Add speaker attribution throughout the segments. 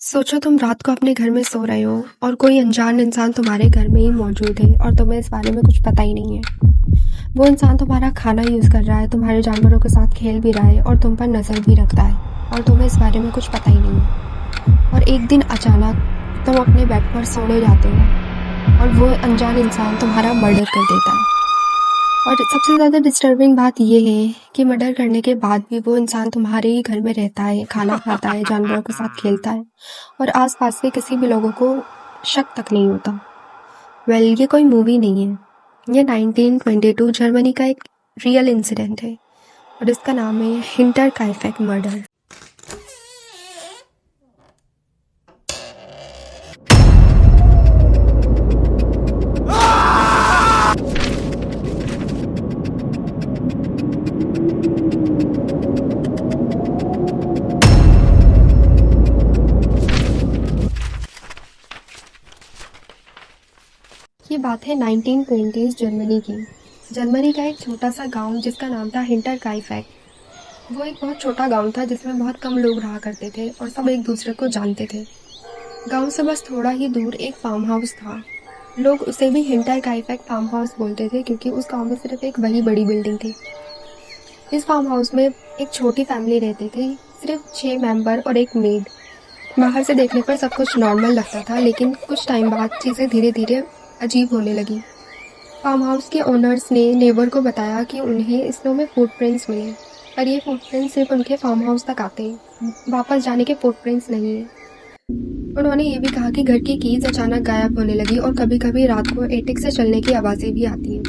Speaker 1: सोचो तुम रात को अपने घर में सो रहे हो और कोई अनजान इंसान तुम्हारे घर में ही मौजूद है और तुम्हें इस बारे में कुछ पता ही नहीं है। वो इंसान तुम्हारा खाना यूज़ कर रहा है, तुम्हारे जानवरों के साथ खेल भी रहा है और तुम पर नज़र भी रखता है और तुम्हें इस बारे में कुछ पता ही नहीं है। और एक दिन अचानक तुम अपने बेड पर सोने जाते हो और वो अनजान इंसान तुम्हारा मर्डर कर देता है। और सबसे ज़्यादा डिस्टर्बिंग बात ये है कि मर्डर करने के बाद भी वो इंसान तुम्हारे ही घर में रहता है, खाना खाता है, जानवरों के साथ खेलता है और आसपास के किसी भी लोगों को शक तक नहीं होता। ये कोई मूवी नहीं है, ये 1922 जर्मनी का एक रियल इंसिडेंट है और इसका नाम है हिंटरकाइफेक मर्डर। ये बात है 1920s जर्मनी की। जर्मनी का एक छोटा सा गांव जिसका नाम था हिंटरकाइफेक। वो एक बहुत छोटा गांव था जिसमें बहुत कम लोग रहा करते थे और सब एक दूसरे को जानते थे। गांव से बस थोड़ा ही दूर एक फार्म हाउस था। लोग उसे भी हिंटरकाइफेक फार्म हाउस बोलते थे क्योंकि उस गांव में सिर्फ एक वही बड़ी बिल्डिंग थी। इस फार्म हाउस में एक छोटी फैमिली रहती थी, सिर्फ 6 मेंबर और एक मेड। बाहर से देखने पर सब कुछ नॉर्मल लगता था, लेकिन कुछ टाइम बाद चीज़ें धीरे धीरे अजीब होने लगी। फार्म हाउस के ओनर्स ने नेबर को बताया कि उन्हें स्नो में फुटप्रिंट्स मिले, पर ये फुटप्रिंट्स सिर्फ उनके फार्म हाउस तक आते हैं, वापस जाने के फुटप्रिंट्स नहीं है। उन्होंने ये भी कहा कि घर की कीज अचानक गायब होने लगी और कभी कभी रात को एटिक से चलने की आवाज़ें भी आती हैं।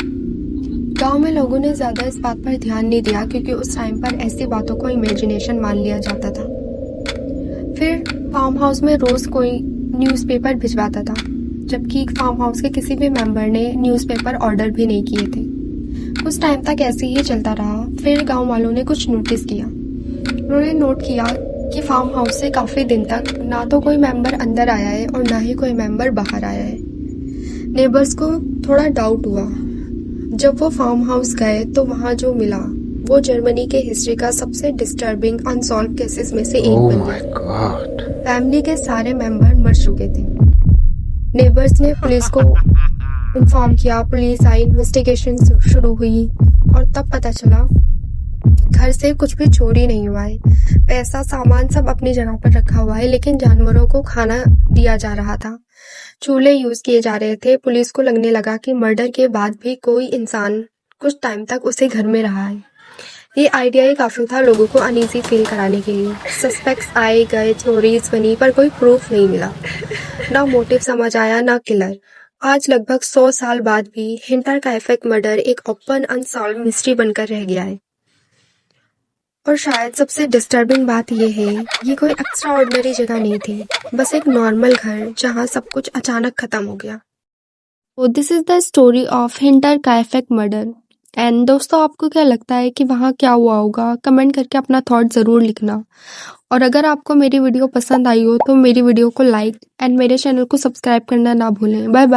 Speaker 1: गांव में लोगों ने ज़्यादा इस बात पर ध्यान नहीं दिया क्योंकि उस टाइम पर ऐसी बातों को इमेजिनेशन मान लिया जाता था। फिर फार्म हाउस में रोज़ कोई न्यूज़पेपर भिजवाता था, जबकि फार्म हाउस के किसी भी मेंबर ने न्यूज़पेपर ऑर्डर भी नहीं किए थे। कुछ टाइम तक ऐसे ही चलता रहा। फिर गांव वालों ने कुछ नोटिस किया। उन्होंने नोट किया कि फार्म हाउस से काफ़ी दिन तक ना तो कोई मेंबर अंदर आया है और ना ही कोई मेंबर बाहर आया है। नेबर्स को थोड़ा डाउट हुआ। जब वो फार्म हाउस गए तो वहाँ जो मिला वो जर्मनी के हिस्ट्री का सबसे डिस्टर्बिंग अनसॉल्व केसेस में से एक बन गया। फैमिली के सारे मेंबर मर चुके थे। नेबर्स ने पुलिस को इन्फॉर्म किया, पुलिस आई, इन्वेस्टिगेशन शुरू हुई और तब पता चला घर से कुछ भी चोरी नहीं हुआ है। पैसा सामान सब अपनी जगह पर रखा हुआ है, लेकिन जानवरों को खाना दिया जा रहा था, चूल्हे यूज किए जा रहे थे। पुलिस को लगने लगा कि मर्डर के बाद भी कोई इंसान कुछ टाइम तक उसे घर में रहा है। ये आइडिया ही काफ़ी था लोगों को अनईजी फील कराने के लिए। सस्पेक्ट्स आए गए, थ्योरीज बनी, पर कोई प्रूफ नहीं मिला। ना मोटिव समझ आया, ना किलर। आज लगभग 100 साल बाद भी हिंटरकाइफेक मर्डर एक ओपन अनसॉल्व मिस्ट्री बनकर रह गया है। और शायद सबसे डिस्टर्बिंग बात यह है, ये कोई एक्स्ट्रा ऑर्डिनरी जगह नहीं थी, बस एक नॉर्मल घर जहाँ सब कुछ अचानक खत्म हो गया। तो this is the story of Hinterkaifeck murder. And दोस्तों, आपको क्या लगता है कि वहाँ क्या हुआ होगा? कमेंट करके अपना थॉट ज़रूर लिखना। और अगर आपको मेरी वीडियो पसंद आई हो तो मेरी वीडियो को लाइक एंड मेरे चैनल को सब्सक्राइब करना ना भूलें। Bye bye.